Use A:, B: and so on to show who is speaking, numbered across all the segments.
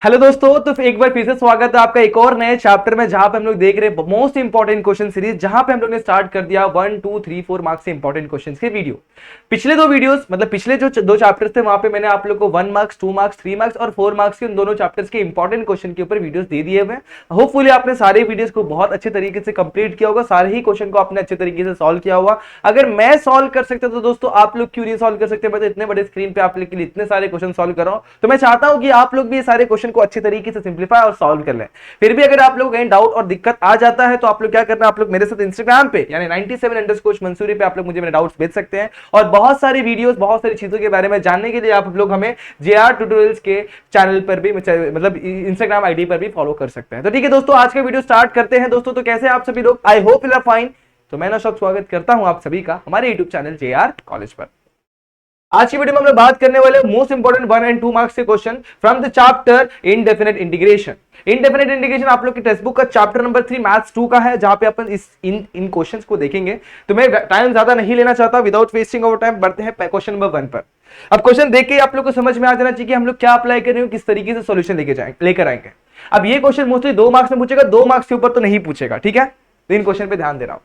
A: Hello दोस्तों, तो एक बार फिर से स्वागत है आपका एक और नए चैप्टर में, जहां पे हम लोग देख रहे हैं मोस्ट इंपॉर्टेंट क्वेश्चन सीरीज, जहां पे हम लोग ने स्टार्ट कर दिया 1 2 3 4 मार्क्स से इंपॉर्टेंट क्वेश्चंस के वीडियो। पिछले दो वीडियोस मतलब पिछले जो दो चैप्टर्स थे वहां पे मैंने आप लोग को 1 मार्क्स 2 मार्क्स 3 मार्क्स और 4 मार्क्स के उन दोनों चैप्टर्स के इंपॉर्टेंट क्वेश्चन के ऊपर वीडियोस दे दिए हुए। होपफुली आपने सारे वीडियोस को बहुत अच्छे तरीके से कंप्लीट किया होगा, सारे ही क्वेश्चन को आपने अच्छे तरीके से सॉल्व किया होगा। अगर मैं सॉल्व कर सकता तो दोस्तों आप लोग क्यों नहीं सॉल्व कर सकते? मैं तो इतने बड़े स्क्रीन पे आप लोग के लिए इतने सारे क्वेश्चन सॉल्व कर रहा हूं, तो मैं चाहता हूं कि आप लोग भी ये सारे क्वेश्चन को अच्छे तरीके से सिंप्लीफाई और सॉल्व कर लें। फिर भी अगर आप लोग कहीं डाउट और दिक्कत आ जाता है तो आप लोग क्या करना है, आप लोग मेरे साथ इंस्टाग्राम पे यानी 97 मंसूरी पे आप लोग मुझे मेरे डाउट्स भेज सकते हैं, और बहुत सारी वीडियोस बहुत सारी चीजों के बारे में जानने के लिए आप लोग हमें JR ट्यूटोरियल्स के चैनल पर भी मतलब इंस्टाग्राम आईडी पर भी फॉलो कर सकते हैं। तो ठीक है दोस्तों, आज का वीडियो स्टार्ट करते हैं। दोस्तों तो कैसे आप सभी लोग? I hope you are fine. तो मैं नौशाद स्वागत करता हूं आप सभी का हमारे यूट्यूब चैनल JR कॉलेज पर। आज की वीडियो में हम लोग बात करने वाले मोस्ट इंपोर्टेंट 1 और 2 मार्क्स के question from the chapter indefinite integration. Indefinite integration आप लोग की टेक्स्ट बुक का चैप्टर नंबर 3 मैथ्स 2 का है, जहां पे अपन इन क्वेश्चंस को देखेंगे। तो मैं टाइम ज्यादा नहीं लेना चाहता, विदाउट वेस्टिंग ऑफ टाइम बढ़ते हैं क्वेश्चन नंबर 1 पर। अब क्वेश्चन देख के आप लोग को समझ में आ जाना चाहिए कि हम लोग क्या अप्लाई कर रहे हैं, किस तरीके से सॉल्यूशन लेकर आएंगे। अब ये क्वेश्चन मोस्टली 2 मार्क्स में पूछेगा, 2 मार्क्स के ऊपर तो नहीं पूछेगा, ठीक है? तो इन क्वेश्चन पे ध्यान दे रहा हूं।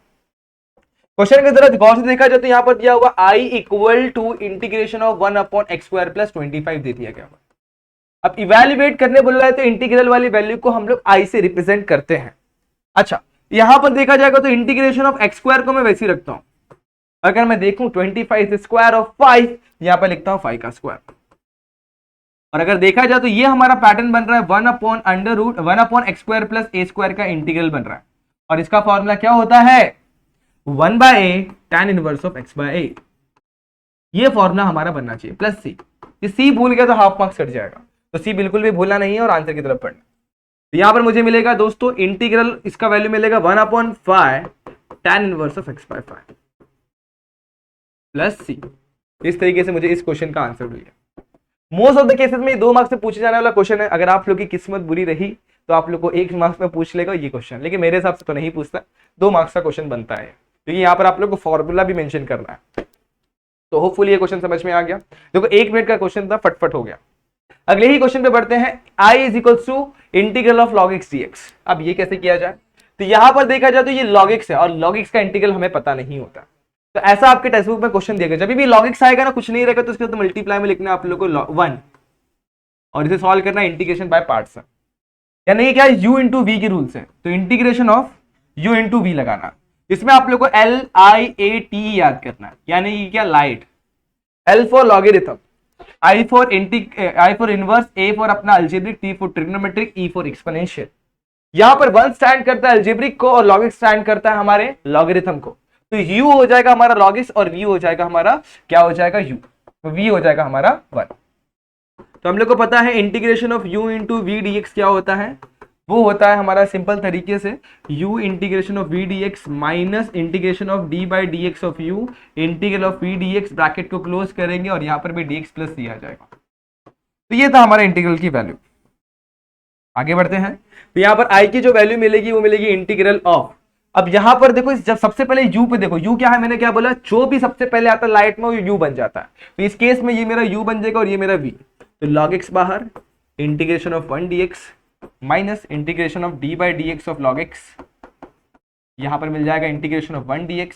A: क्वेश्चन के जरा गौर से देखा जाए तो यहां पर दिया हुआ I equal to integration of 1/x² + 25 दे दिया गया। अब इवैल्यूएट करने बोल रहा है तो इंटीग्रल वाली वैल्यू को हम लोग I से रिप्रेजेंट करते हैं। अच्छा, यहां पर देखा जाएगा तो इंटीग्रेशन ऑफ x² को मैं वैसे ही रखता हूं। अगर मैं देखूं 25 स्क्वायर ऑफ 5, यहां पर लिखता हूं 5 का स्क्वायर। और अगर देखा जाए तो ये हमारा पैटर्न बन रहा है 1/√1/x² + a² का इंटीग्रल बन रहा है, और इसका फॉर्मूला क्या होता है? 1/a tan inverse of x/a। ये फॉर्मूला हमारा बनना चाहिए, प्लस c। ये c भूल गया तो हाफ मार्क्स कट जाएगा, तो c बिल्कुल भी भूलना नहीं है और आंसर की तरफ पढ़ना। तो यहां पर मुझे मिलेगा दोस्तों इंटीग्रल, इसका वैल्यू मिलेगा 1/5 tan inverse of x/5 plus c। इस तरीके से मुझे इस क्वेश्चन का आंसर मिल गया। मोस्ट ऑफ द केसेस में 2 मार्क्स से पूछे जाने वाला क्वेश्चन है। अगर आप लोग की किस्मत बुरी रही तो आप लोग को 1 मार्क्स में पूछ लेगा ये क्वेश्चन, लेकिन मेरे हिसाब से तो नहीं पूछता, 2 मार्क्स का क्वेश्चन बनता है, क्योंकि यहाँ पर आप लोग को फॉर्मूला भी मेंशन करना है। तो होपफुली ये क्वेश्चन समझ में आ गया। देखो 1 मिनट का क्वेश्चन था, फटफट हो गया। अगले ही क्वेश्चन पे बढ़ते हैं। I = integral of log x dx। अब ये कैसे किया जाए? तो यहां पर देखा जाए तो ये log x है, और log x का इंटीग्रल हमें पता नहीं होता। तो ऐसा आपके टेक्स्ट बुक में क्वेश्चन दिया गया, जब भी log x आएगा ना, कुछ नहीं रहेगा तो उसके साथ मल्टीप्लाई में लिखना है आप लोग को 1, और इसे सॉल्व करना है इंटीग्रेशन बाय पार्ट्स। यानी क्या u इंटू वी के रूल से, तो integration of u into v लगाना। इसमें आप लोग को LIAT याद करना है, यानी कि क्या? Light. L for logarithm, I for inverse, A for अपना algebraic, T for trigonometric, E for exponential. यहां पर 1 स्टैंड करता है अलजेब्रिक को और log x स्टैंड करता है हमारे लॉगरिथम को। तो u हो जाएगा हमारा log x और v हो जाएगा हमारा, क्या हो जाएगा? u। तो v हो जाएगा हमारा 1। तो हम लोग को पता है integration of u into v d x क्या होता है? वो होता है हमारा सिंपल तरीके से u integration of v dx minus integration of d by D x of u integral of v dx, bracket को क्लोज करेंगे और यहाँ पर भी dx प्लस c आ जाएगा। तो ये था हमारा इंटीग्रल की वैल्यू। आगे बढ़ते हैं। तो यहाँ पर i की जो वैल्यू मिलेगी वो मिलेगी इंटीग्रल ऑफ। अब यहाँ पर देखो, जब सबसे पहले u पे देखो, u क्या है? मैंने क्या बोला? जो भी सबसे पहले आता है लाइट में वो u बन जाता है। तो इस केस में ये मेरा u बन जाएगा और ये मेरा v। तो log x बाहर, integration of 1 dx minus integration of d by D x of log x, यहां पर मिल जाएगा integration of 1 dx,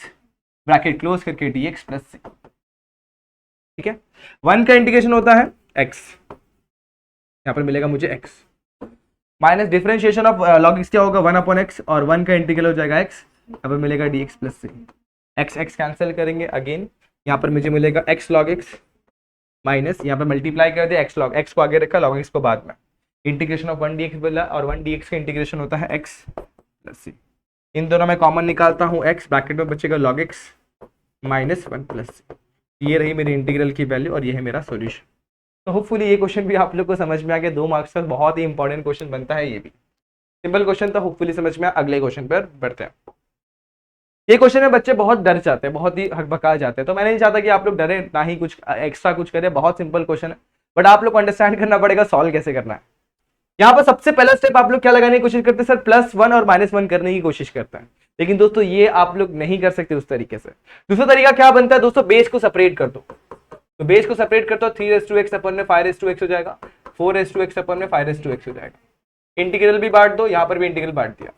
A: bracket close करके dx प्लस c। ठीक है, 1 का इंटीग्रेशन होता है x, यहां पर मिलेगा मुझे x, minus differentiation of log x क्या होगा? 1/x, और 1 का इंटीग्रल हो जाएगा x, यहां पर मिलेगा dx plus c। x x cancel करेंगे, अगेन यहां पर मुझे मिलेगा x log x माइनस, यहां पर मल्टीप्लाई कर दे x log x को आगे रखा, log x को बाद में, इंटीग्रेशन ऑफ 1 dx बोला, और 1 dx का इंटीग्रेशन होता है x प्लस c। इन दोनों में कॉमन निकालता हूं x, ब्रैकेट में बचेगा log x minus 1 plus c। ये रही मेरी इंटीग्रल की वैल्यू और ये है मेरा सॉल्यूशन। तो होपफुली ये क्वेश्चन भी आप लोग को समझ में आ गया। 2 मार्क्स का बहुत ही इंपॉर्टेंट क्वेश्चन बनता है, ये भी सिंपल क्वेश्चन था, होपफुली समझ में। अगले क्वेश्चन पर बढ़ते हैं। ये क्वेश्चन में बच्चे बहुत डर जाते हैं, बहुत ही हकबका जाते हैं, तो मैं नहीं चाहता कि आप लोग डरे, ना ही कुछ एक्स्ट्रा कुछ करें। बहुत सिंपल क्वेश्चन है, बट आप लोग को अंडरस्टैंड करना पड़ेगा सॉल्व कैसे करना है। यहाँ पर सबसे पहला स्टेप आप लोग क्या लगाने की कोशिश करते हैं? सर +1 और -1 करने की कोशिश करते हैं, लेकिन दोस्तों ये आप लोग नहीं कर सकते उस तरीके से। दूसरा तरीका क्या बनता है दोस्तों? बेस को सेपरेट कर दो। तो बेस को सेपरेट करते हो 3x/5x हो जाएगा, 4x अपन में 5x हो जाएगा। इंटीग्रल भी बांट दो, यहां पर भी इंटीग्रल बांट दिया।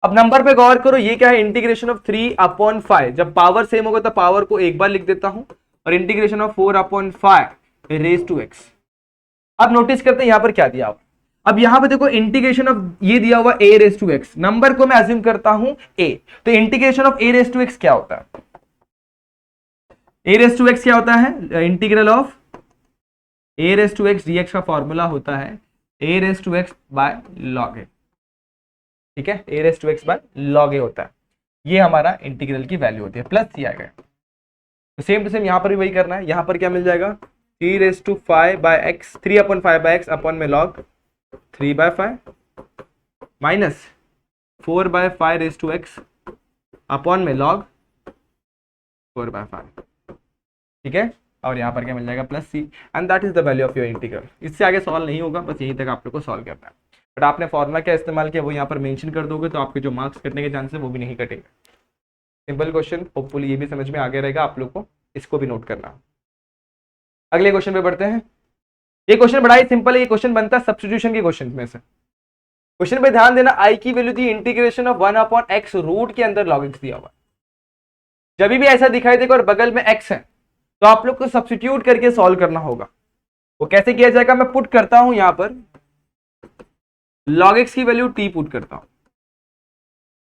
A: अब नंबर पे गौर करो, ये क्या है, इंटीग्रेशन ऑफ 3/5। जब पावर सेम होगा तो पावर को एक बार लिख देता हूं, और integration of 4/5 raise to x. अब नोटिस करते हैं यहां पर क्या दिया हुआ। अब यहां पे देखो इंटीग्रेशन ऑफ ये दिया हुआ a raise to x, number को मैं अज्यूम करता हूं a, तो integration of a raise to x क्या होता है, a रेज टू एक्स क्या होता है, integral of a raise to x dx का फॉर्मूला होता है a raise to x by log a। ठीक है, a raise to x by log a होता है, ये हमारा इंटीग्रल की वैल्यू होती है, प्लस दिया गया। तो सेम टू सेम यहां पर भी वही करना है, यहां पर क्या मिल जाएगा 3/5 अपन में log 3/5 minus 4/5 raise to x upon में log 4/5। ठीक है, और यहाँ पर क्या मिल जाएगा plus c, and that is the value of your integral. इससे आगे सॉल्व नहीं होगा, बस यहीं तक आप लोग को सॉल्व करना है। बट आपने फॉर्मूला क्या इस्तेमाल किया वो यहाँ पर मेंशन कर दोगे, तो आपके जो मार्क्स कटने के चांस है वो भी नहीं कटेगा। सिंपल क्वेश्चन, होपफुली ये भी समझ में आ गया रहेगा आप लोग को, इसको भी नोट करना। अगले क्वेश्चन पे बढ़ते हैं। ये क्वेश्चन बड़ा ही सिंपल है, ये क्वेश्चन बनता है सब्स्टिट्यूशन के क्वेश्चन में से। क्वेश्चन पे ध्यान देना, आई की वैल्यू थी इंटीग्रेशन ऑफ 1/x, रूट के अंदर log x दिया हुआ। जब भी ऐसा दिखाई देगा और बगल में x है तो आप लोग को सब्स्टिट्यूट करके सॉल्व करना होगा। वो कैसे किया जाएगा, मैं पुट करता हूं यहां पर log x की वैल्यू t पुट करता हूं,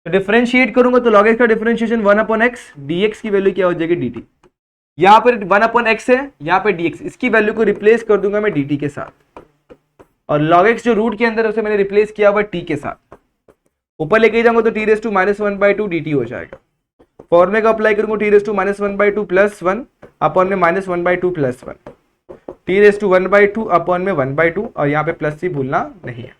A: तो डिफरेंशिएट करूंगा तो log x का डिफरेंशिएशन 1/x, dx की वैल्यू क्या हो जाएगी dt। यहां पर 1/x है, यहां पे dx, इसकी वैल्यू को रिप्लेस कर दूंगा मैं dt के साथ, और log x जो रूट के अंदर है उसे मैंने रिप्लेस किया हुआ t के साथ, ऊपर लेके जाऊंगा तो t⁻⁻² dt हो जाएगा। फॉर्मूले को अप्लाई करूंगा t⁻⁻² प्लस 1 अपॉन में -1/2 प्लस 1, t⁻⁻² अपॉन में 1/2, और यहाँ पे प्लस सी भूलना नहीं है।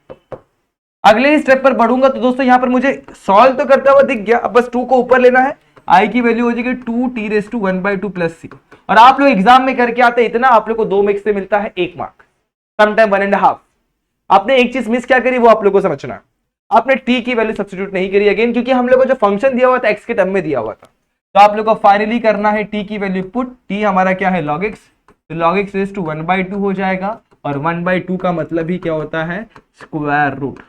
A: अगले ही स्टेप पर बढ़ूंगा तो दोस्तों यहाँ पर मुझे सॉल्व तो करता हुआ दिख गया, अब बस 2 को ऊपर लेना है, i की वैल्यू हो जाएगी 2t⁻1/2 प्लस सी। और आप लोग एग्जाम में करके आते इतना, आप लोग को 2 में से मिलता है 1 मार्क, समटाइम 1.5। आपने एक चीज मिस क्या करी वो आप लोग को समझना है, आपने t की वैल्यू सब्स्टिट्यूट नहीं करी अगेन, क्योंकि हम लोग को जो फंक्शन दिया हुआ था x के टर्म में दिया हुआ था। तो आप लोग को फाइनली करना है t की वैल्यू पुट, t हमारा क्या है log x, तो log x रेज़ टू 1/2 हो जाएगा, और 1/2 का मतलब ही क्या होता है, स्क्वायर रूट।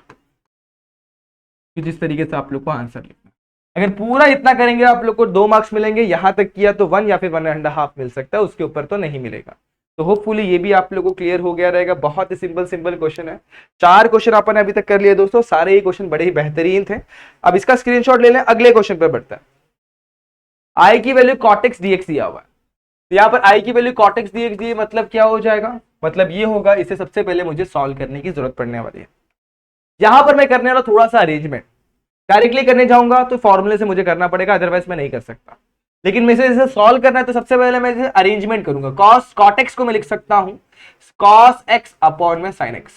A: जिस तरीके से आप लोग को आंसर लिखना, अगर पूरा इतना करेंगे आप लोग को 2 मार्क्स मिलेंगे, यहां तक किया तो 1 या फिर 1.5 मिल सकता है, उसके ऊपर तो नहीं मिलेगा। तो होपफुली ये भी आप लोगों को क्लियर हो गया रहेगा। बहुत ही सिंपल क्वेश्चन है, 4 क्वेश्चन अपन अभी तक कर लिए दोस्तों, सारे ही क्वेश्चन बड़े ही बेहतरीन थे। अब इसका स्क्रीनशॉट ले लें, अगले क्वेश्चन पर बढ़ता है। आई की वैल्यू cot x dx दिया हुआ है, तो यहाँ पर आई की वैल्यू cot x dx दी, मतलब क्या हो जाएगा, मतलब ये होगा, इसे सबसे पहले मुझे सॉल्व करने की जरूरत पड़ने वाली है। यहां पर मैं करने वाला थोड़ा सा अरेंजमेंट, डायरेक्टली करने जाऊंगा तो फॉर्मूले से मुझे करना पड़ेगा, अदरवाइज मैं नहीं कर सकता। लेकिन मैं इसे सॉल्व करना है तो सबसे पहले मैं इसे अरेंजमेंट करूंगा। cot x को मैं लिख सकता हूं cos x अपॉन में sin x।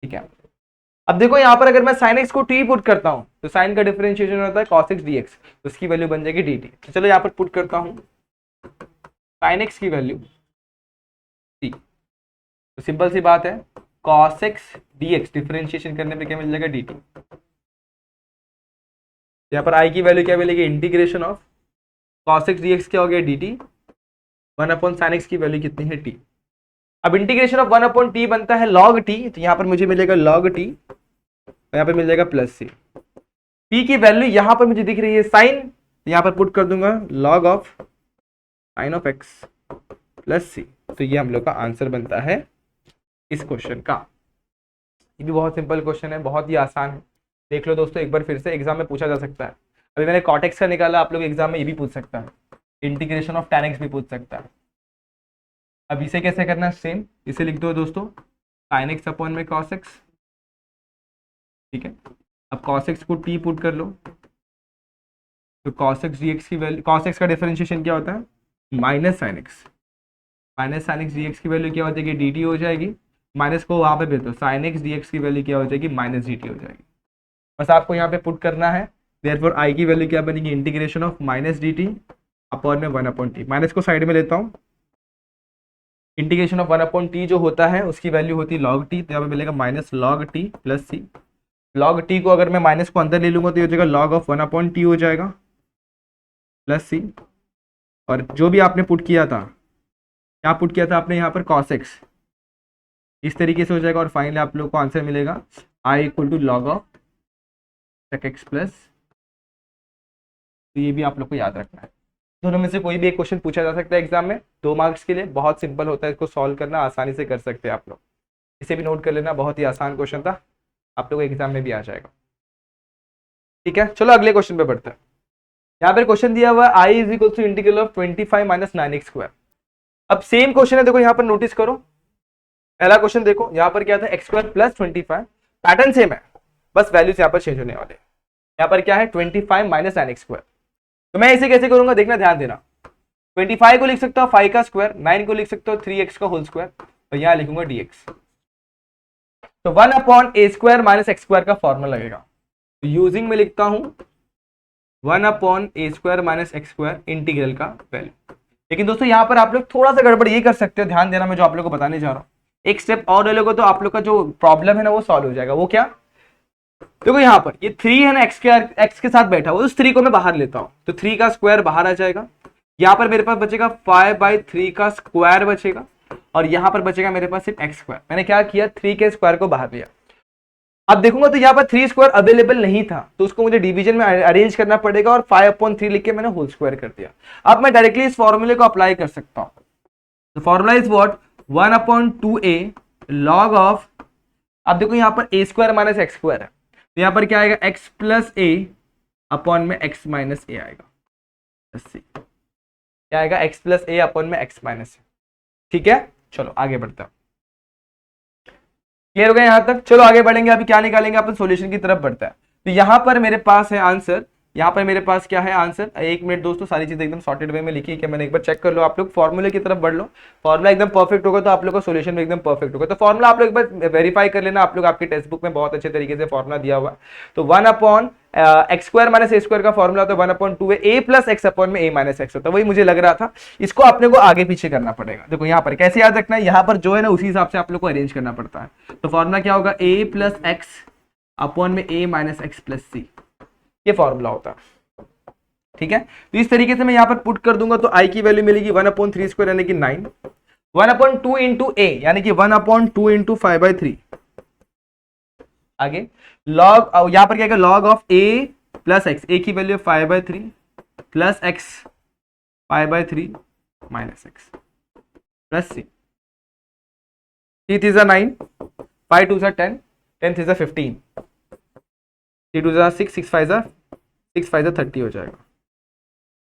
A: ठीक है, अब देखो यहां पर अगर मैं sin x को t पुट करता हूं तो sin का डिफरेंशिएशन होता है cos x dx, तो उसकी वैल्यू बन जाएगी dt। तो चलो यहां पर पुट करता हूं sin x की वैल्यू t, तो सिंपल सी बात है cos x dx डिफरेंशिएशन करने पे क्या मिल जाएगा dt। यहाँ पर i की वैल्यू क्या मिलेगी, integration of cos x dx क्या हो गया dt, 1/sin x की वैल्यू कितनी है t। अब इंटीग्रेशन ऑफ 1/t बनता है log t, तो यहाँ पर मुझे मिलेगा log t, यहाँ पर मिल जाएगा प्लस सी। t की वैल्यू यहाँ पर मुझे दिख रही है sin, यहाँ पर पुट कर दूंगा log of sin of x plus c. तो ये हम लोग का आंसर बनता है इस क्वेश्चन का। ये भी बहुत सिंपल क्वेश्चन है, बहुत ही आसान है, देख लो दोस्तों एक बार फिर से, एग्जाम में पूछा जा सकता है। अभी मैंने cot x का निकाला, आप लोग एग्जाम में ये भी पूछ सकता है, इंटीग्रेशन ऑफ tan x भी पूछ सकता है। अब इसे कैसे करना है, सेम इसे लिख दो दोस्तों sin x अपॉन में cos x। ठीक है, अब cos x को t पुट कर लो, तो cos x dx की वैल्यू, cos x का डिफरेंशिएशन क्या होता है minus sin x, minus sin x dx की वैल्यू क्या हो जाएगी dt हो जाएगी, माइनस को वहां पे भेज दो, sin x dx की वैल्यू क्या हो जाएगी माइनस dt हो जाएगी। बस आपको यहाँ पे पुट करना है, देयरफॉर i की वैल्यू क्या बनेगी, integration of minus dt upon में 1/t। माइनस को साइड में लेता हूँ, इंटीग्रेशन ऑफ 1/t जो होता है उसकी वैल्यू होती है log t, तो यहाँ पे मिलेगा माइनस log t प्लस सी। log t को अगर मैं माइनस को अंदर ले लूंगा तो ये हो जाएगा log ऑफ 1/t हो जाएगा प्लस सी, और जो भी आपने पुट किया था क्या पुट किया था आपने यहाँ पर cos x, इस तरीके से हो जाएगा और फाइनली आप लोग को आंसर मिलेगा I equal to log of sec x plus. तो ये भी आप लोग को याद रखना है। दोनों में से कोई भी एक क्वेश्चन पूछा जा सकता है एग्जाम में 2 मार्क्स के लिए, बहुत सिंपल होता है, इसको सॉल्व करना आसानी से कर सकते हैं आप लोग। इसे भी नोट कर लेना, बहुत ही आसान क्वेश्चन था, आप लोग एग्जाम में भी आ जाएगा। ठीक है, चलो अगले क्वेश्चन पे बढ़ते हैं। यहाँ पर क्वेश्चन दिया हुआ I is equal to integral of 25 minus 9x square. अब सेम क्वेश्चन है, देखो यहाँ पर नोटिस करो, पहला क्वेश्चन देखो यहाँ पर क्या था x square plus 25, pattern same है, बस वैल्यूज यहाँ पर चेंज होने वाले हैं। यहाँ पर क्या है 25 माइनस 9x स्क्वायर। तो मैं इसे कैसे करूंगा, देखना, ध्यान देना। 25 को लिख सकता हूँ 5 का स्क्वायर, 9 को लिख सकता हूँ 3x का होल स्क्वायर, और यहाँ लिखूंगा dx। तो 1 upon a square minus x square का फॉर्मूला लगेगा। तो यूजिंग में लिखता हूं 1 upon a square minus x square integral का वैल्यू। लेकिन दोस्तों यहाँ पर आप लोग थोड़ा सा गड़बड़ ये कर सकते हो, ध्यान देना, मैं जो आप लोग को बताने जा रहा हूँ, एक स्टेप और ले लोगे तो आप लोग का जो प्रॉब्लम है ना वो सॉल्व हो जाएगा। वो क्या, देखो यहाँ पर ये 3 है ना, एक्स के साथ बैठा हुआ, उस 3 को मैं बाहर लेता हूँ तो 3 का स्क्वायर बाहर आ जाएगा। यहाँ पर मेरे पास बचेगा 5/3 का स्क्वायर बचेगा, और यहाँ पर बचेगा मेरे पास सिर्फ एक्स स्क्वायर। मैंने क्या किया, 3 के स्क्वायर को बाहर लिया। अब देखूंगा तो यहाँ पर 3 स्क्वायर अवेलेबल नहीं था, तो उसको मुझे डिवीजन में अरेंज करना पड़ेगा, और 5/3 लिख के मैंने होल स्क्वायर कर दिया। अब मैं डायरेक्टली इस फॉर्मूले को अप्लाई कर सकता हूँ। तो formula is what, 1/2a log of, अब देखो यहाँ पर ए स्क्वायर माइनस एक्स स्क्वायर है, तो यहाँ पर क्या आएगा x प्लस ए अपॉन में x माइनस ए आएगा, क्या आएगा x प्लस ए अपॉन में x माइनस ए। ठीक है, चलो आगे बढ़ते हैं। क्लियर हो गया यहाँ तक, चलो आगे बढ़ेंगे। अभी क्या निकालेंगे अपन, सॉल्यूशन की तरफ बढ़ता है। तो यहाँ पर मेरे पास है आंसर, यहाँ पर मेरे पास क्या है आंसर, एक मिनट दोस्तों, सारी चीजें एकदम सॉर्टेड वे में लिखी है कि मैंने, एक बार चेक कर लो आप लोग, फॉर्मूले की तरफ बढ़ लो। फॉर्मूला एकदम परफेक्ट होगा तो आप लोग का सॉल्यूशन भी एकदम परफेक्ट होगा। तो फॉर्मूला आप लोग एक बार वेरीफाई कर लेना, आप लोग आपके टेक्स्ट बुक में बहुत अच्छे तरीके से फॉर्मूला दिया हुआ है। तो 1 अपॉन एक्स स्क्वायर माइनस ए स्क्वायर का फॉर्मूला होता है 1/2 ए प्लस एक्स अपॉन में ए माइनस एक्स होता है। वही मुझे लग रहा था, इसको अपने को आगे पीछे करना पड़ेगा। देखो यहाँ पर कैसे याद रखना है, यहाँ पर जो है ना उसी हिसाब से आप लोग को अरेंज करना पड़ता है। तो फॉर्मूला क्या होगा, ए प्लस एक्स अपॉन में ए माइनस एक्स प्लस सी, ये फॉर्मूला होता है। ठीक है, तो इस तरीके से मैं यहाँ पर पुट कर दूंगा तो आई की वैल्यू मिलेगी 1/3 स्क्वायर यानी कि 9, 1/2 इंटू ए यानी कि 1/2 इंटू 5/3, आगे लॉग, यहां पर क्या है log of a plus x, a की value 5/3 plus x 5/3 minus x plus c. 3 3 9, 5 2 10, 10 3 15, 3 2 6, 6 5 30 हो जाएगा।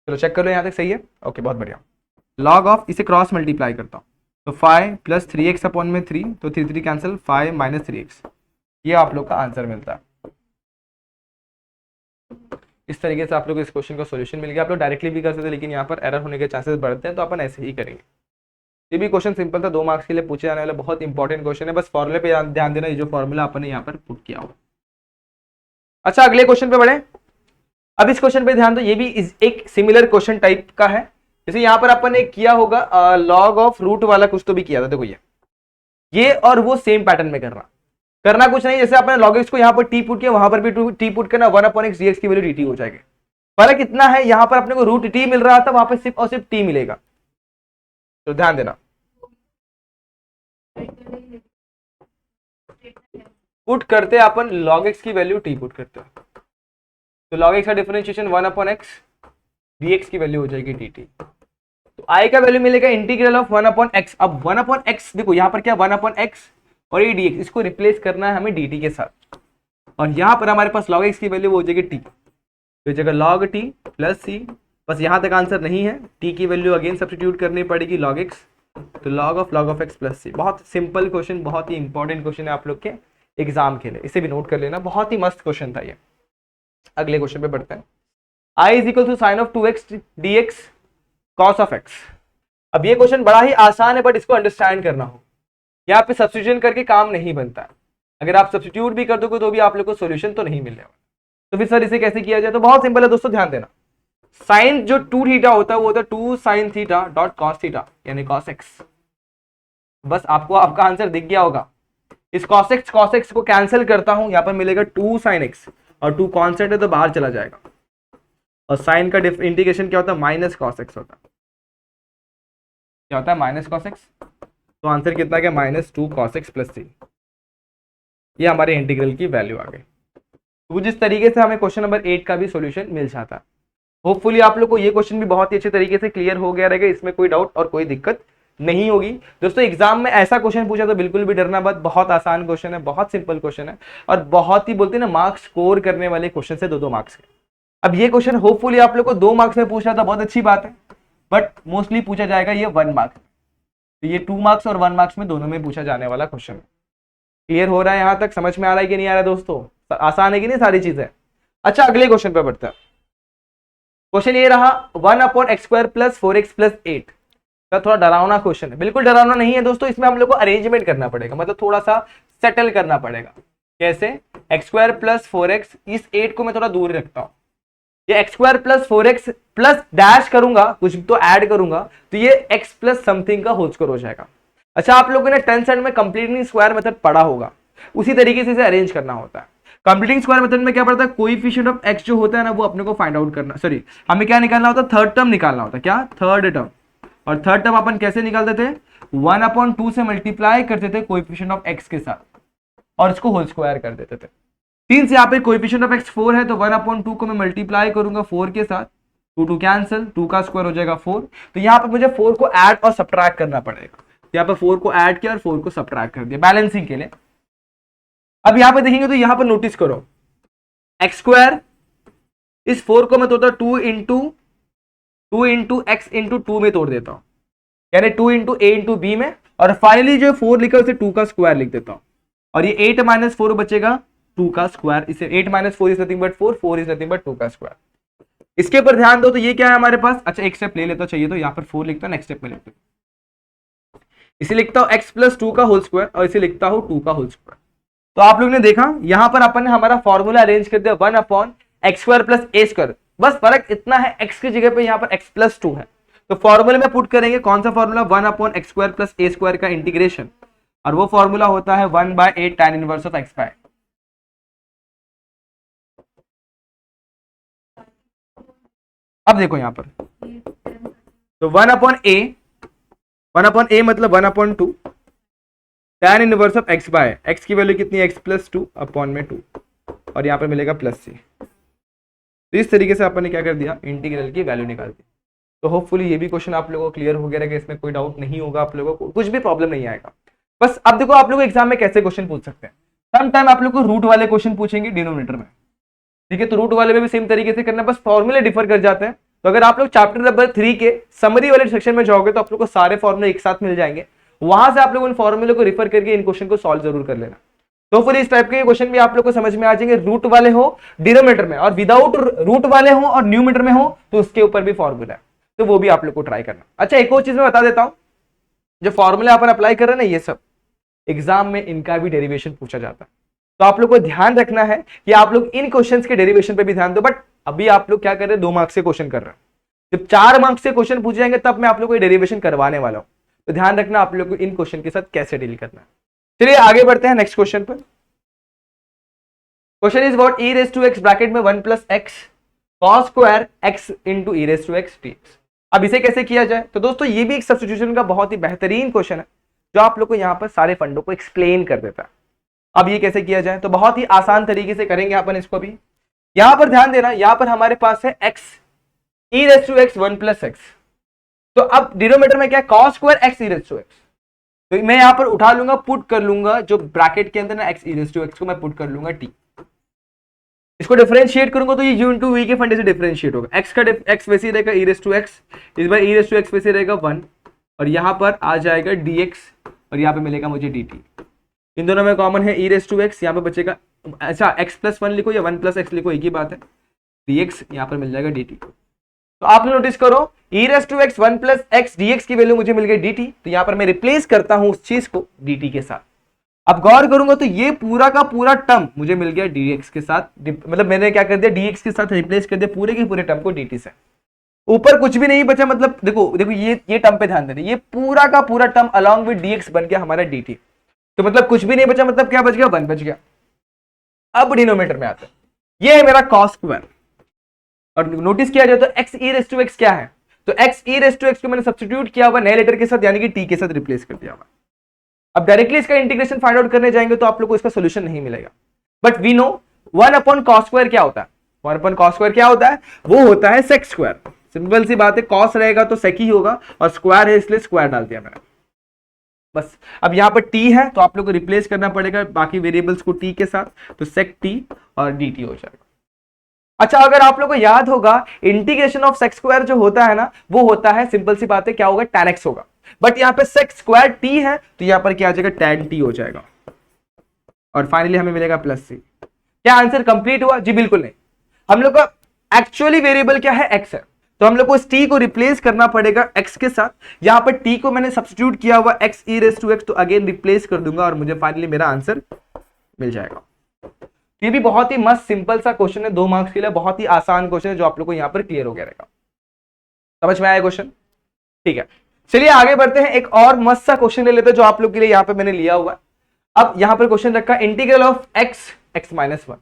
A: चलो चेक कर लो यहाँ तक सही है, ओके बहुत बढ़िया। लॉग ऑफ, इसे क्रॉस मल्टीप्लाई करता हूँ तो 5 प्लस 3x अपॉन में 3, तो 3 3 कैंसिल, 5 माइनस 3x, ये आप लोग का आंसर मिलता है। इस तरीके से आप लोग को इस क्वेश्चन का सॉल्यूशन मिल गया। आप लोग डायरेक्टली भी कर सकते हैं, लेकिन यहाँ पर एरर होने के चांसेस बढ़ते हैं, तो अपन ऐसे ही करेंगे। ये भी क्वेश्चन सिंपल था, 2 मार्क्स के लिए पूछे जाने वाला बहुत इंपॉर्टेंट क्वेश्चन है, बस फॉर्मूले पे ध्यान देना, ये जो फॉर्मूला अपन ने यहाँ पर पुट किया हो। अच्छा अगले क्वेश्चन पे बढ़े। अब इस क्वेश्चन पे ध्यान दो, ये भी एक सिमिलर क्वेश्चन टाइप का है, जैसे यहाँ पर अपन ने किया होगा लॉग ऑफ रूट वाला कुछ तो भी किया था। देखो ये और वो सेम पैटर्न में करना कुछ नहीं, जैसे आपने log x को यहाँ पर t पुट किया, वहां पर भी t पुट करना, 1/x dx की वैल्यू dt हो जाएगी। फर्क इतना है, यहाँ पर अपने को रूट t मिल रहा था, वहां पर सिर्फ और सिर्फ t मिलेगा, तो ध्यान देना। पुट करते अपन log x की वैल्यू t पुट करते हैं, तो log x का डिफरेंशिएशन 1/x dx की वैल्यू हो जाएगी dt। तो i का वैल्यू मिलेगा इंटीग्रल ऑफ 1/x। अब 1/x देखो यहाँ पर क्या 1/x और ये dx, इसको रिप्लेस करना है हमें dt के साथ, और यहाँ पर हमारे पास log x की वैल्यू हो जाएगी t, तो जगह log t प्लस c, बस यहाँ तक आंसर नहीं है, t की वैल्यू अगेन सब्स्टिट्यूट करनी पड़ेगी log x, तो log of x plus c। बहुत सिंपल क्वेश्चन, बहुत ही इंपॉर्टेंट क्वेश्चन है आप लोग के एग्जाम के लिए, इसे भी नोट कर लेना, बहुत ही मस्त क्वेश्चन था ये। अगले क्वेश्चन पे बढ़ते हैं। i is equal to sine of 2x dx cos of x। अब ये क्वेश्चन बड़ा ही आसान है, बट इसको अंडरस्टैंड करना हो, यहाँ पे सब्स्टिट्यूशन करके काम नहीं बनता है, अगर आप सब्स्टिट्यूट भी कर दोगे तो भी आप लोग को सॉल्यूशन तो नहीं मिलने वाला। तो फिर सर इसे कैसे किया जाए, तो बहुत सिंपल है दोस्तों, ध्यान देना। साइन जो 2 थीटा होता है वो होता है 2 sin theta dot cos theta यानी cos x। बस आपको आपका आंसर दिख गया होगा। इस cos x को कैंसिल करता हूं, यहाँ पर मिलेगा 2 sin x, और 2 कॉन्स्टेंट है तो बाहर चला जाएगा, और साइन का इंटीग्रेशन क्या होता है माइनस cos x होता है। क्या होता है माइनस कॉस एक्स, तो आंसर कितना गया -2 cos x प्लस 3। ये हमारे इंटीग्रल की वैल्यू आ गई। तो जिस तरीके से हमें क्वेश्चन नंबर 8 का भी सॉल्यूशन मिल जाता है। होपफुली आप लोग को ये क्वेश्चन भी बहुत ही अच्छे तरीके से क्लियर हो गया रहेगा, इसमें कोई डाउट और कोई दिक्कत नहीं होगी। दोस्तों एग्जाम में ऐसा क्वेश्चन पूछा तो बिल्कुल भी डरना मत, बहुत आसान क्वेश्चन है, बहुत सिंपल क्वेश्चन है और बहुत ही बोलते हैं ना मार्क्स स्कोर करने वाले क्वेश्चन से 2-2 मार्क्स के। अब ये क्वेश्चन होपफुली आप लोग को 2 मार्क्स में पूछा तो बहुत अच्छी बात है, बट मोस्टली पूछा जाएगा ये 1 मार्क्स। तो ये 2 मार्क्स और 1 मार्क्स में दोनों में पूछा जाने वाला क्वेश्चन है। क्लियर हो रहा है? यहां तक समझ में आ रहा है कि नहीं आ रहा है दोस्तों? आसान है कि नहीं सारी चीजें? अच्छा अगले क्वेश्चन पे बढ़ते हैं। क्वेश्चन ये रहा 1/x² + 4x + 8 का थोड़ा डरावना क्वेश्चन है। बिल्कुल डरावना नहीं है दोस्तों, इसमें हम लोग को अरेंजमेंट करना पड़ेगा, मतलब थोड़ा सा सेटल करना पड़ेगा। कैसे? x² + 4x, इस 8 को मैं थोड़ा दूर रखता हूं, ये x² + 4x प्लस डैश करूंगा, कुछ तो ऐड करूंगा, तो ये x प्लस समथिंग का होल स्क्वायर हो जाएगा। अच्छा आप लोगों ने 10th स्टैंडर्ड में कंप्लीटिंग स्क्वायर मेथड पढ़ा होगा, उसी तरीके से इसे अरेंज करना होता है। कंप्लीटिंग स्क्वायर मेथड में क्या पड़ता है, कोएफिशिएंट ऑफ x जो होता है ना वो अपने को फाइंड आउट करना, सॉरी हमें क्या निकालना होता है, थर्ड टर्म निकालना होता है। क्या? Third term. और थर्ड टर्म अपन कैसे निकालते थे, 1/2 से मल्टीप्लाई करते थे कोएफिशिएंट ऑफ x के साथ और इसको होल स्क्वायर कर देते थे। सिंस यहाँ पे कोएफिशिएंट ऑफ x 4 है तो 1/2 को मैं मल्टीप्लाई करूंगा 4 के साथ, 2 कैंसिल, 2 का स्क्वायर हो जाएगा 4। तो यहाँ पे मुझे 4 को ऐड और सब्ट्रैक्ट करना पड़ेगा। यहाँ पे 4 को ऐड किया और 4 को सब्ट्रैक्ट कर दिया बैलेंसिंग के लिए। अब यहाँ पे देखेंगे तो यहाँ पर नोटिस करो x², इस 4 को मैं तोड़ता हूं 2 इंटू x इंटू 2 में तोड़ देता हूं, यानी 2 इंटू a इंटू b में, और फाइनली जो 4 लिखा उसे 2 का स्क्वायर लिख देता हूं, और ये 8 - 4 बचेगा 2 का स्क्वायर। इसे 8 - 4 is nothing but 4, 4 is nothing but 2 का स्क्वायर। इसके ऊपर ध्यान दो तो ये क्या है हमारे पास, अच्छा एक स्टेप ले लेता चाहिए तो यहाँ पर 4 लिखता हूं, नेक्स्ट स्टेप में लिखता हूं, इसे लिखता हूं x + 2 का होल स्क्वायर और इसे लिखता हूं 2 का होल स्क्वायर। तो आप लोग ने देखा यहां पर अपन ने हमारा फॉर्मूला अरेंज कर दिया 1/x² + a²। बस फर्क इतना है, x की जगह पे यहां पर x + 2 है, तो फॉर्मूले में पुट करेंगे कौन सा फॉर्मूला, 1/x² + a² का इंटीग्रेशन, और वो फॉर्मूला होता है 1/8 tan इनवर्स ऑफ x²। अब देखो यहां पर तो 1/a मतलब 1/2 tan इनवर्स ऑफ x की वैल्यू कितनी है, x + 2 अपॉन में 2, और यहां पर मिलेगा +c। तो इस तरीके से अपन ने क्या कर दिया, इंटीग्रल की वैल्यू निकाल दी। तो होपफुली ये भी क्वेश्चन आप लोगों को क्लियर हो गया है, इसमें कोई डाउट नहीं होगा, आप लोगों को कुछ भी प्रॉब्लम नहीं आएगा। बस अब देखो आप लोग एग्जाम में कैसे क्वेश्चन पूछ सकते हैं, सम टाइम आप लोग को रूट वाले क्वेश्चन पूछेंगे डिनोमिनेटर में, ठीक है, तो रूट वाले में भी सेम तरीके से करना, बस फॉर्मूले डिफर कर जाते हैं। तो अगर आप लोग चैप्टर नंबर 3 के समरी वाले सेक्शन में जाओगे तो आप लोग को सारे फॉर्मूले एक साथ मिल जाएंगे, वहां से आप लोग उन फॉर्मूले को रिफर करके इन क्वेश्चन को सॉल्व जरूर कर लेना। तो फिर इस टाइप के क्वेश्चन भी आप लोग को समझ में आ जाएंगे, रूट वाले हो डिनोमिनेटर में, और विदाउट रूट वाले हो और न्यूमिनेटर में हो तो उसके ऊपर भी फॉर्मूला है, तो वो भी आप लोग को ट्राई करना। अच्छा एक और चीज मैं बता देता हूं, जो फॉर्मूला अपन अप्लाई कर रहे हैं ना, ये सब एग्जाम में इनका भी डेरिवेशन पूछा जाता है, तो आप लोग को ध्यान रखना है कि आप लोग इन क्वेश्चंस के डेरिवेशन पे भी ध्यान दो। बट अभी आप लोग क्या कर रहे हैं, 2 मार्क्स के क्वेश्चन कर रहे हैं, जब 4 मार्क्स से क्वेश्चन पूछे जाएंगे तब मैं आप लोग को डेरिवेशन करवाने वाला हूं, तो ध्यान रखना आप लोग को इन क्वेश्चन के साथ कैसे डील करना है। चलिए आगे बढ़ते हैं नेक्स्ट क्वेश्चन पर। Question is what e⁻x bracket में 1 + x cos square x into e⁻x dx। अब इसे कैसे किया जाए, तो दोस्तों ये भी एक सब्स्टिट्यूशन का बहुत ही बेहतरीन क्वेश्चन है, जो आप लोग को यहाँ पर सारे फंडों को एक्सप्लेन कर देता है। अब ये कैसे किया जाए, तो बहुत ही आसान तरीके से करेंगे अपन इसको भी। यहां पर ध्यान देना, यहां पर हमारे पास है x e⁻x 1 + x, तो अब डिनोमिनेटर में क्या है, cos स्क्वायर x e⁻x, तो मैं यहां पर उठा लूंगा, पुट कर लूंगा जो ब्रैकेट के अंदर ना x e⁻x को मैं पुट कर लूंगा t, इसको डिफरेंशिएट करूंगा तो ये u इंटू वी के फंडे से डिफरेंशिएट होगा। x का x वैसे रहेगा e⁻x, इस बार e⁻x वैसे रहेगा 1, और यहां पर आ जाएगा dx, और यहां पे मिलेगा मुझे dt। इन दोनों में कॉमन है e⁻x, यहां पे बचेगा, अच्छा x + 1 लिखो या 1 + x लिखो, एक ही बात है, dx यहां पर मिल जाएगा dt। तो आपने नोटिस करो e⁻x 1 + x dx की वैल्यू मुझे मिल गई dt, तो यहां पर मैं रिप्लेस करता हूं उस चीज को dt के साथ। अब गौर करूंगा तो ये पूरा का पूरा टर्म मुझे मिल गया dx के साथ, मतलब मैंने क्या कर दिया, dx के साथ रिप्लेस कर दिया पूरे के पूरे टर्म को dt से, ऊपर कुछ भी नहीं बचा, मतलब देखो देखो ये टर्म पे ध्यान देना, ये पूरा का पूरा टर्म अलॉन्ग विद dx बन गया हमारा dt, तो मतलब कुछ भी नहीं बचा, मतलब क्या बच गया, 1 बच गया। अब डिनोमिनेटर में आता है, ये है मेरा cos स्क्वायर, और नोटिस किया जाए तो x e⁻x क्या है, तो x e raise to x को मैंने सब्स्टिट्यूट किया हुआ नए लेटर के साथ, यानी कि टी के साथ रिप्लेस कर दिया हुआ। अब डायरेक्टली इसका इंटीग्रेशन फाइंड आउट करने जाएंगे तो आप लोग को इसका सोल्यूशन नहीं मिलेगा, बट वी नो 1/cos² क्या होता है। 1/cos² क्या होता है, वो होता है सेक स्क्वायर। सिंपल सी बात है, कॉस रहेगा तो सेक ही होगा और स्क्वायर है इसलिए स्क्वायर डाल दिया मैंने बस। अब यहां पर टी है तो आप लोग को रिप्लेस करना पड़ेगा बाकी वेरिएबल्स को टी के साथ, तो सेक टी और डी टी हो जाएगा। अच्छा, अगर आप लोग को याद होगा इंटीग्रेशन ऑफ सेक स्क्वायर जो होता है ना, वो होता है सिंपल सी बात है क्या होगा, tan x होगा। बट यहाँ पे सेक स्क्वायर टी है तो यहाँ पर क्या आ जाएगा, tan t हो जाएगा और फाइनली हमें मिलेगा प्लस सी। क्या आंसर कंप्लीट हुआ? जी बिल्कुल नहीं। हम लोग का एक्चुअली वेरिएबल क्या है, x है, तो हम लोग को इस t को रिप्लेस करना पड़ेगा x के साथ। यहां पर t को मैंने सब्स्टिट्यूट किया हुआ x e raise to x, तो अगेन रिप्लेस कर दूंगा और मुझे फाइनली मेरा आंसर मिल जाएगा। ये भी बहुत ही मस्त सिंपल सा क्वेश्चन है, 2 मार्क्स के लिए, बहुत ही आसान क्वेश्चन है जो आप लोग को यहाँ पर क्लियर हो गया रहेगा। समझ में आया क्वेश्चन? ठीक है, चलिए आगे बढ़ते हैं। एक और मस्त सा क्वेश्चन ले लेते हैं जो आप लोग के लिए यहाँ पे मैंने लिया हुआ। अब यहाँ पर क्वेश्चन रखा इंटीग्रल ऑफ x(x-1).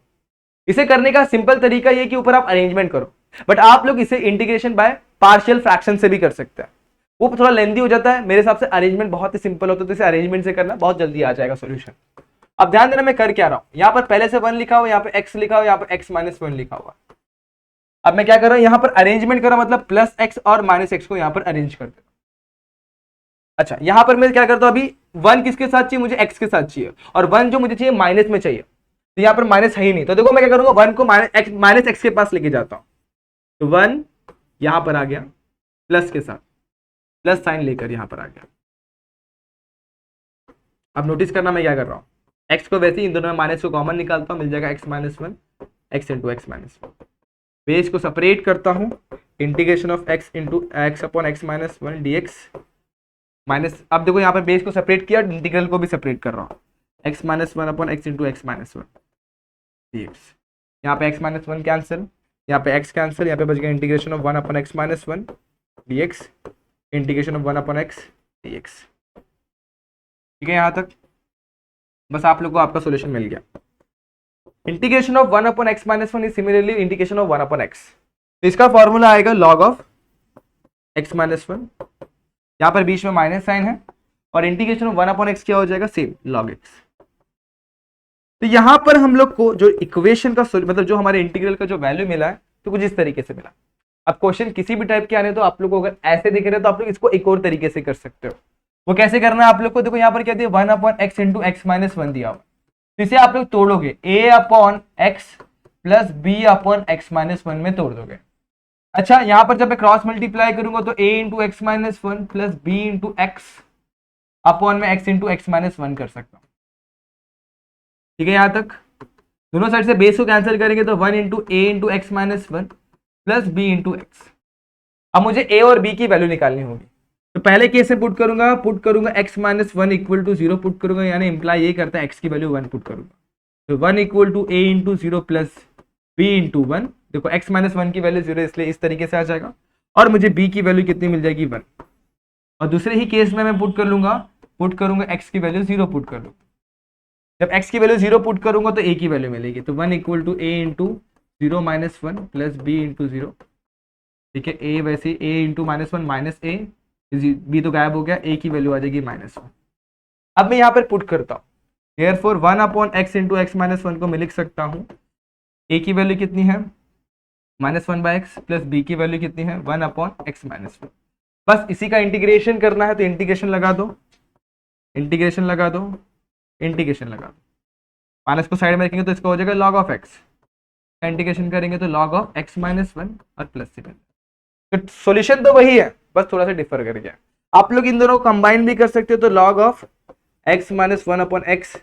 A: इसे करने का सिंपल तरीका ये कि ऊपर आप अरेंजमेंट करो, बट आप लोग इसे इंटीग्रेशन बाय पार्शियल फ्रैक्शन से भी कर सकते हैं। वो थोड़ा लेंथी हो जाता है, मेरे हिसाब से अरेंजमेंट बहुत ही सिंपल होता है, तो इसे अरेंजमेंट से करना बहुत जल्दी आ जाएगा सोल्यूशन। अब ध्यान देना मैं कर क्या रहा हूं, यहाँ पर पहले से 1 लिखा हुआ, यहाँ पे x लिखा हुआ, यहाँ पे x-1 लिखा हुआ। अब मैं क्या कर रहा हूं, यहाँ पर अरेंजमेंट कर रहा हूं, मतलब प्लस x और माइनस x को यहाँ पर अरेंज कर देता हूं। अच्छा, यहाँ पर मैं क्या करता हूं, अभी 1 किसके साथ चाहिए, मुझे x के साथ चाहिए, और 1 जो मुझे चाहिए माइनस में चाहिए, तो यहाँ पर माइनस है ही नहीं, तो देखो मैं क्या करूंगा, 1 को माइनस x के पास लेके जाता हूं, तो 1 यहां पर आ गया प्लस के साथ, प्लस साइन लेकर यहां पर आ गया। अब नोटिस करना मैं क्या कर रहा हूं, x को वैसे ही इन दोनों में माइनस को कॉमन निकालता हूं, मिल जाएगा x-1 x into x-1। Base को सेपरेट करता हूं, integration of x into x/x-1 dx minus. अब देखो यहाँ पर बेस को सेपरेट किया, इंटीग्रल को भी सेपरेट कर रहा हूं, x-1/x इंटू x-1 dx। यहाँ पे x-1 कैंसिल, यहाँ पे x कैंसिल, यहाँ पे बच गया integration of 1/x-1 dx, integration of 1/x dx। ठीक है, यहाँ तक बस आप लोग को आपका सॉल्यूशन मिल गया। Integration of 1/x-1 is similarly integration of 1/x, तो इसका फॉर्मूला आएगा log ऑफ x-1, यहाँ पर बीच में माइनस साइन है, और इंटीग्रेशन ऑफ 1/x क्या हो जाएगा, सेम log x। तो यहां पर हम लोग को जो इक्वेशन का मतलब जो हमारे इंटीग्रल का जो वैल्यू मिला है, तो कुछ इस तरीके से मिला। अब क्वेश्चन किसी भी टाइप के आने तो आप लोग को अगर ऐसे दिख रहे हैं तो आप लोग इसको एक और तरीके से कर सकते हो। वो कैसे करना है आप लोग को, देखो यहाँ पर क्या दिया, 1/x इंटू x-1 दिया हुआ, तो इसे आप लोग तोड़ोगे, a/x प्लस b/x-1 में तोड़ दोगे। अच्छा, यहाँ पर जब मैं क्रॉस मल्टीप्लाई करूंगा तो a into x-1 plus b into x/में x इंटू x-1 कर सकता हूँ। ठीक है, यहां तक दोनों साइड से बेस को कैंसिल करेंगे तो 1 into a into x-1 plus b into x। अब मुझे a और b की वैल्यू निकालनी होगी, तो पहले केस में पुट करूंगा x-1 इक्वल टू 0 पुट करूंगा, यानी इंप्लाई ये करता है x की वैल्यू 1 पुट करूंगा, तो 1 equal to a into 0 plus b into 1। देखो x-1 की वैल्यू 0 इसलिए इस तरीके से आ जाएगा, और मुझे b की वैल्यू कितनी मिल जाएगी, 1। और दूसरे ही केस में मैं पुट करूंगा x की वैल्यू 0 पुट कर लूंगा। जब x की वैल्यू 0 पुट करूंगा तो a की वैल्यू मिलेगी, तो 1 equal to a into 0 minus 1 plus b into 0। ठीक है, a वैसे a into -1 minus a, b तो गायब हो गया, a की वैल्यू आ जाएगी -1। अब मैं यहाँ पर पुट करता हूँ, देयरफॉर 1/x इंटू x-1 को मैं लिख सकता हूँ, a की वैल्यू कितनी है -1/x प्लस b की वैल्यू कितनी है 1/x-1। बस इसी का इंटीग्रेशन करना है, तो इंटीग्रेशन लगा दो, माइनस को साइड में रखेंगे तो इसका हो जाएगा log ऑफ x, इंटीग्रेशन करेंगे तो log ऑफ x-1 और प्लस से। तो सॉल्यूशन तो वही है, बस थोड़ा सा डिफर कर गया। आप लोग इन दोनों को कंबाइन भी कर सकते हो, तो log of x-1/x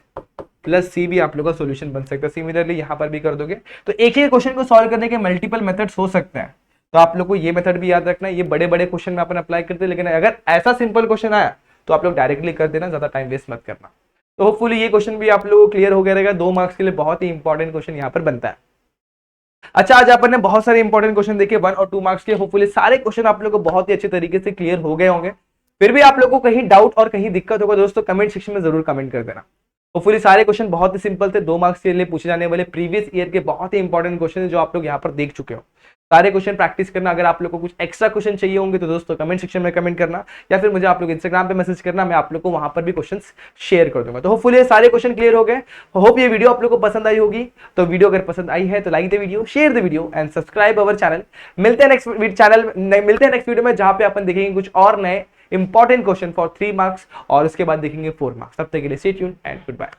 A: plus c भी आप लोग का सॉल्यूशन बन सकता है। सिमिलरली यहाँ पर भी कर दोगे, तो एक ही क्वेश्चन को सॉल्व करने के मल्टीपल मेथड्स हो सकते हैं, तो आप लोग को ये मेथड भी याद रखना है। ये बड़े बड़े क्वेश्चन में अपन अप्लाई करते हैं, लेकिन अगर ऐसा सिंपल क्वेश्चन आया तो आप लोग डायरेक्टली कर देना, ज्यादा टाइम वेस्ट मत करना। तो होपफुली ये क्वेश्चन भी आप लोगों को क्लियर हो गया रहेगा। 2 मार्क्स के लिए बहुत ही इंपॉर्टेंट क्वेश्चन यहाँ पर बनता है। अच्छा, आज अपन ने बहुत सारे इंपॉर्टेंट क्वेश्चन देखे 1 और 2 मार्क्स के। होपफुली सारे क्वेश्चन आप लोग को बहुत ही अच्छे तरीके से क्लियर हो गए होंगे। फिर भी आप लोग को कहीं डाउट और कहीं दिक्कत होगा दोस्तों, कमेंट सेक्शन में जरूर कमेंट कर देना। होपफुली सारे क्वेश्चन बहुत ही सिंपल थे, 2 मार्क्स के लिए पूछे जाने वाले प्रीवियस ईयर के बहुत ही इंपॉर्टेंट क्वेश्चन जो आप लोग यहाँ पर देख चुके हो। सारे क्वेश्चन प्रैक्टिस करना। अगर आप लोग को कुछ एक्स्ट्रा क्वेश्चन चाहिए होंगे तो दोस्तों कमेंट सेक्शन में कमेंट करना, या फिर मुझे आप लोग इंस्टाग्राम पे मैसेज करना, मैं आप लोग को वहां पर भी क्वेश्चन शेयर कर दूंगा। तो होपफुली ये सारे क्वेश्चन क्लियर हो गए। होप ये वीडियो आप लोग को पसंद आई होगी। तो वीडियो अगर पसंद आई है तो like the video, share the video and subscribe our channel. मिलते हैं नेक्स्ट वीडियो में, जहां पे अपन देखेंगे कुछ और नए इंपॉर्टेंट क्वेश्चन फॉर 3 मार्क्स और उसके बाद देखेंगे 4 मार्क्स। तब तक के लिए stay tuned and good bye.